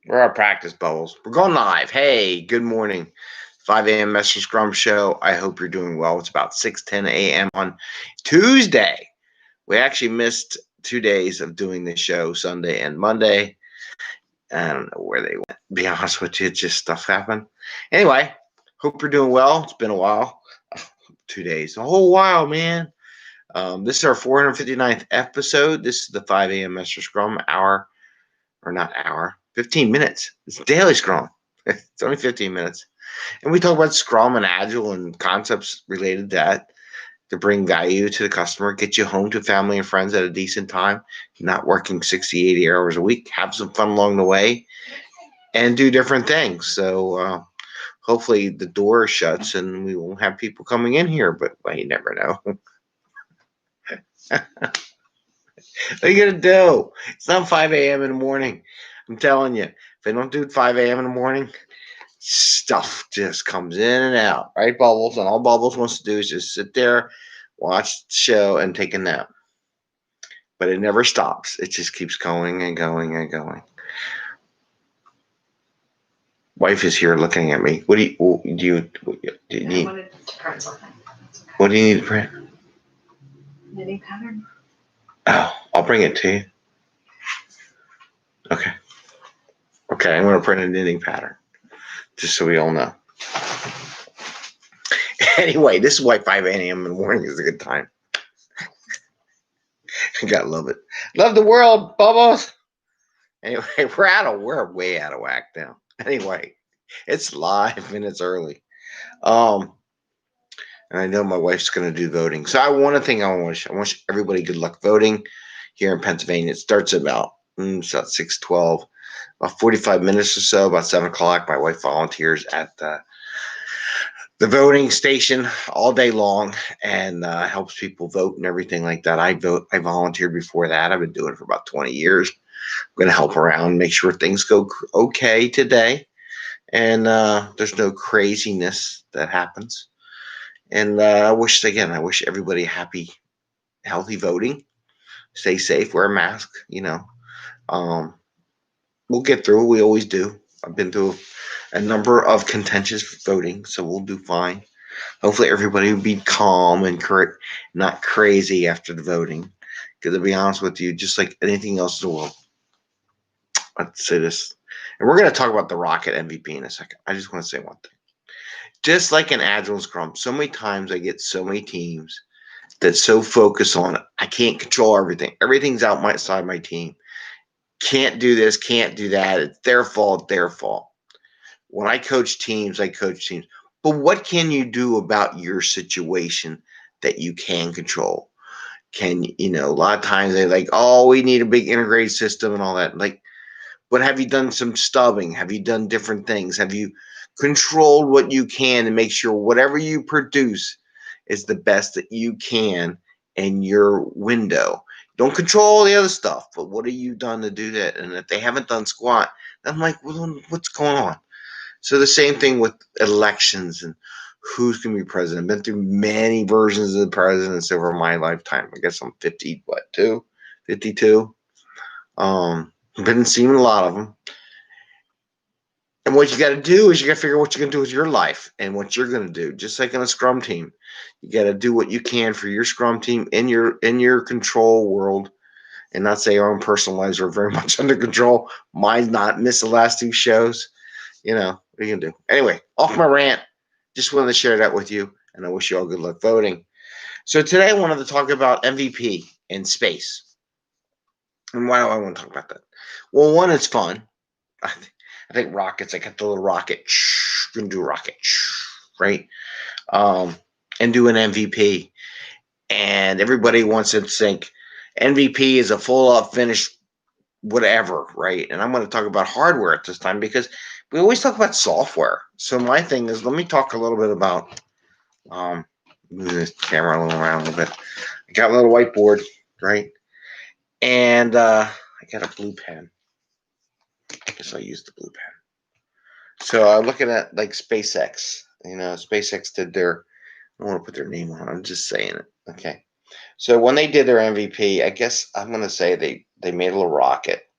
We're our practice bubbles. We're going live. Hey, good morning. 5 a.m. Mester Scrum Show. I hope you're doing well. It's about 6:10 a.m. on Tuesday. We actually missed 2 days of doing the show, Sunday and Monday. I don't know where they went. To be honest with you, just stuff happened. Anyway, hope you're doing well. It's been a while. 2 days. A whole while, man. This is our 459th episode. This is the 5 a.m. Mester Scrum hour, or not hour, 15 minutes. It's daily Scrum. It's only 15 minutes. And we talk about Scrum and Agile and concepts related to that to bring value to the customer, get you home to family and friends at a decent time, not working 60, 80 hours a week, have some fun along the way, and do different things. So hopefully the door shuts and we won't have people coming in here, but well, you never know. What are you going to do? It's not 5 a.m. in the morning. I'm telling you, if they don't do it 5 a.m. in the morning, stuff just comes in and out, right, Bubbles? And all Bubbles wants to do is just sit there, watch the show, and take a nap. But it never stops. It just keeps going and going and going. Wife is here looking at me. What do you need? I wanted to print something. Okay. What do you need to print? Knitting pattern. Oh, I'll bring it to you. Okay. Okay, I'm going to print a knitting pattern, just so we all know. Anyway, this is why 5 a.m. in the morning is a good time. I gotta love it. Love the world, Bubbles. Anyway, we're way out of whack now. Anyway, it's live and it's early. And I know my wife's gonna do voting. So I wish everybody good luck voting here in Pennsylvania. It starts about it's about 6:12, about 45 minutes or so, about 7 o'clock. My wife volunteers at the voting station all day long and helps people vote and everything like that. I volunteered before that. I've been doing it for about 20 years. I'm going to help around, make sure things go okay today. And there's no craziness that happens. And I wish everybody happy, healthy voting. Stay safe, wear a mask, We'll get through it. We always do. I've been through a number of contentious voting, so we'll do fine. Hopefully everybody will be calm and not crazy after the voting. Because to be honest with you, just like anything else in the world, I'd say this. And we're going to talk about the Rocket MVP in a second. I just want to say one thing. Just like in Agile and Scrum, so many times I get so many teams that so focus on I can't control everything. Everything's outside my team. Can't do this, can't do that. It's their fault, their fault. When I coach teams, I coach teams. But what can you do about your situation that you can control? A lot of times they're like, oh, we need a big integrated system and all that. Like, but have you done some stubbing? Have you done different things? Have you controlled what you can to make sure whatever you produce is the best that you can in your window? Don't control the other stuff, but what have you done to do that? And if they haven't done squat, I'm like, well, what's going on? So the same thing with elections and who's going to be president. I've been through many versions of the presidents over my lifetime. I guess I'm 52. Been seeing a lot of them. And what you got to do is you got to figure out what you're going to do with your life and what you're going to do. Just like in a Scrum team, you got to do what you can for your Scrum team in your control world, and not say our own personal lives are very much under control. Mine's not. Miss the last 2 shows. What are you going to do? Anyway, off my rant. Just wanted to share that with you, and I wish you all good luck voting. So today I wanted to talk about MVP in space. And why do I want to talk about that? Well, one, it's fun. I think rockets, I got the little rocket. Going to do a rocket, right? And do an MVP. And everybody wants to think MVP is a full-up finished whatever, right? And I'm going to talk about hardware at this time because we always talk about software. So my thing is, let me talk a little bit about, move this camera around a little bit. I got a little whiteboard, right? And I got a blue pen. I guess I used the blue pen. So I'm looking at like SpaceX. SpaceX did their, I don't want to put their name on it. I'm just saying it. Okay. So when they did their MVP, I guess I'm going to say they made a little rocket.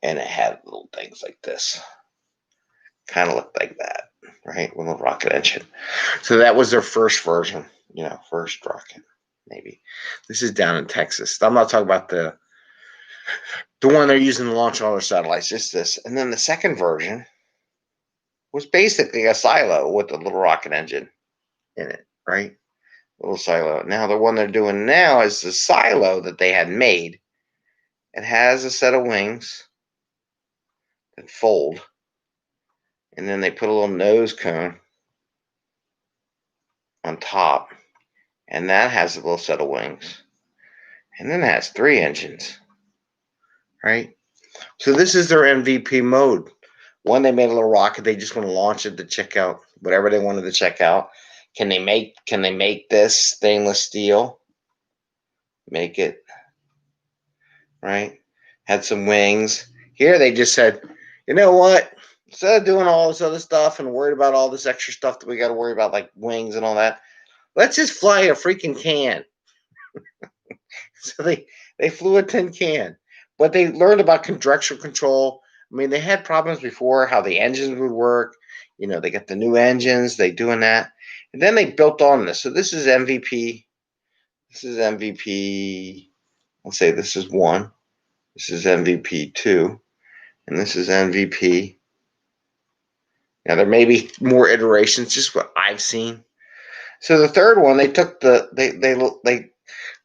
And it had little things like this. Kind of looked like that, right? With a rocket engine. So that was their first version, first rocket, maybe. This is down in Texas. I'm not talking about the one they're using to launch all their satellites, just this. And then the second version was basically a silo with a little rocket engine in it, right? Little silo. Now the one they're doing now is the silo that they had made. It has a set of wings that fold, and then they put a little nose cone on top, and that has a little set of wings, and then it has 3 engines, right? So this is their MVP mode. One, they made a little rocket. They just want to launch it to check out whatever they wanted to check out. Can they make this stainless steel? Make it, right? Had some wings. Here they just said, you know what? Instead of doing all this other stuff and worried about all this extra stuff that we got to worry about, like wings and all that, let's just fly a freaking can. So they flew a tin can. But they learned about directional control. I mean, they had problems before, how the engines would work. They got the new engines, they doing that. And then they built on this. So this is MVP. This is MVP. Let's say this is 1. This is MVP 2. And this is MVP. Now, there may be more iterations, just what I've seen. So the third one, they took they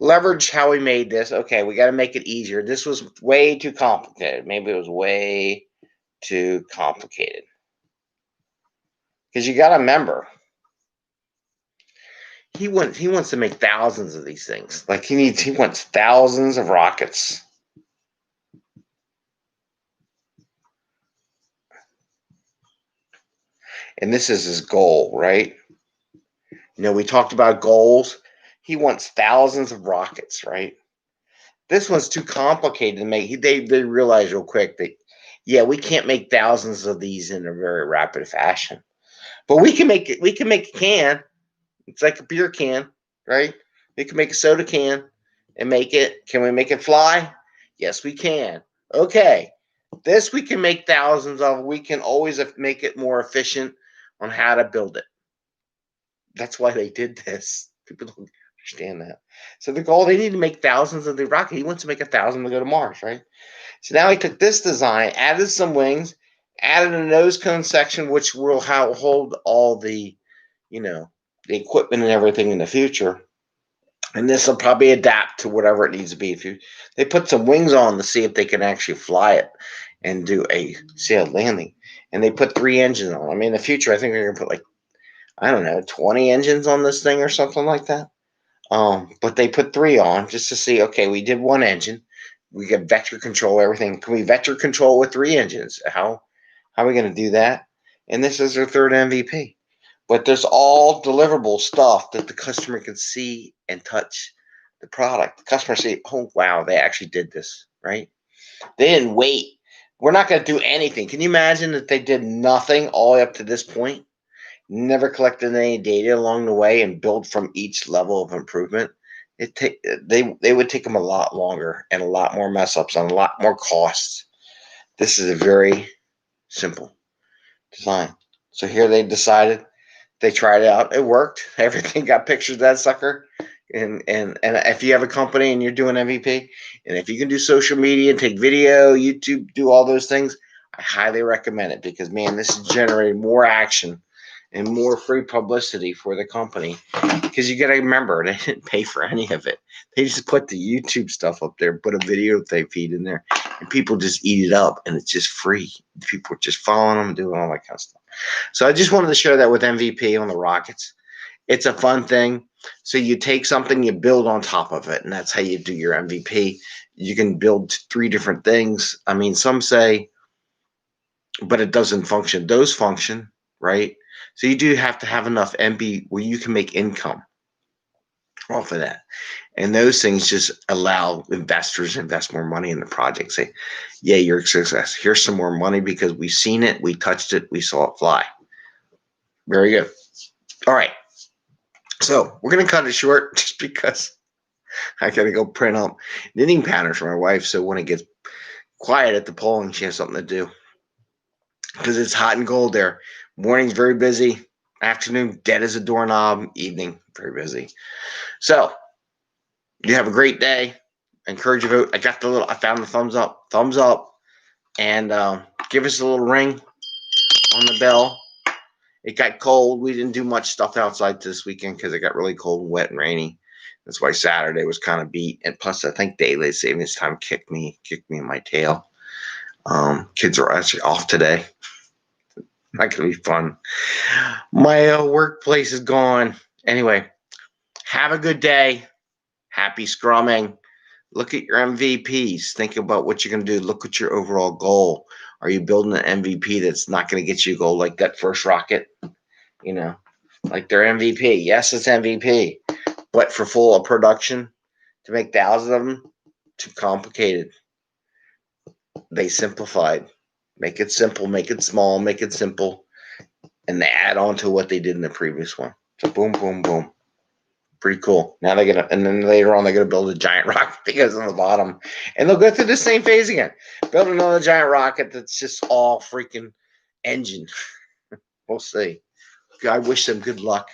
leveraged how we made this. Okay, we got to make it easier. This was way too complicated. Maybe it was way too complicated. Because you got to remember, he wants to make thousands of these things. Like he wants thousands of rockets. And this is his goal, right? We talked about goals. He wants thousands of rockets, right? This one's too complicated to make. They realize real quick that, yeah, we can't make thousands of these in a very rapid fashion. But we can make it. We can make a can. It's like a beer can, right? We can make a soda can and make it. Can we make it fly? Yes, we can. Okay. This we can make thousands of. We can always make it more efficient on how to build it. That's why they did this. People don't understand that. So the goal, they need to make thousands of the rocket. He wants to make 1,000 to go to Mars, right? So now he took this design, added some wings, added a nose cone section, which will hold all the, the equipment and everything in the future. And this will probably adapt to whatever it needs to be. They put some wings on to see if they can actually fly it and do a sailed landing. And they put 3 engines on. I mean, in the future, I think they're going to put 20 engines on this thing or something like that. But they put 3 on just to see, okay, we did 1 engine. We got vector control, everything. Can we vector control with 3 engines? How are we going to do that? And this is their third MVP. But there's all deliverable stuff that the customer can see and touch the product. The customer say, oh, wow, they actually did this, right? They didn't wait. We're not going to do anything. Can you imagine that they did nothing all the way up to this point? Never collected any data along the way and build from each level of improvement? They would take them a lot longer and a lot more mess ups and a lot more costs. This is a very simple design. So here they decided, they tried it out. It worked. Everything got pictures of that sucker. And if you have a company and you're doing MVP, and if you can do social media and take video, YouTube, do all those things, I highly recommend it because, man, this is generating more action and more free publicity for the company. Because you got to remember, they didn't pay for any of it. They just put the YouTube stuff up there, put a video they feed in there, and people just eat it up, and it's just free. People are just following them, doing all that kind of stuff. So I just wanted to share that with MVP on the rockets. It's a fun thing. So you take something, you build on top of it, and that's how you do your MVP. You can build 3 different things. I mean, some say, but it doesn't function. Those function, right? So you do have to have enough MB where you can make income off of that. And those things just allow investors to invest more money in the project. Say, yeah, you're a success. Here's some more money because we've seen it, we touched it, we saw it fly. Very good. All right. So we're going to cut it short just because I got to go print out knitting patterns for my wife. So when it gets quiet at the polling. She has something to do because it's hot and cold there. Morning's very busy. Afternoon, dead as a doorknob. Evening, very busy. So, you have a great day. I encourage you to vote. I found the thumbs up. Thumbs up. And give us a little ring on the bell. It got cold. We didn't do much stuff outside this weekend because it got really cold and wet and rainy. That's why Saturday was kind of beat. And plus, I think daylight savings time kicked me in my tail. Kids are actually off today. Not going to be fun. My workplace is gone. Anyway, have a good day. Happy scrumming. Look at your MVPs. Think about what you're going to do. Look at your overall goal. Are you building an MVP that's not going to get you a goal like that first rocket? You know, like their MVP. Yes, it's MVP. But for full production, to make thousands of them, too complicated. They simplified. Make it simple. Make it small. Make it simple. And they add on to what they did in the previous one. So boom, boom, boom. Pretty cool. Now they're gonna, and then later on they're gonna build a giant rocket that goes on the bottom, and they'll go through the same phase again. Build another giant rocket that's just all freaking engine. We'll see. I wish them good luck.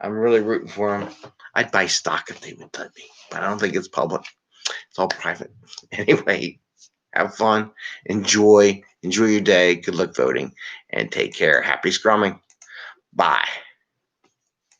I'm really rooting for them. I'd buy stock if they would let me, but I don't think it's public. It's all private. Anyway, have fun. Enjoy your day. Good luck voting, and take care. Happy scrumming. Bye.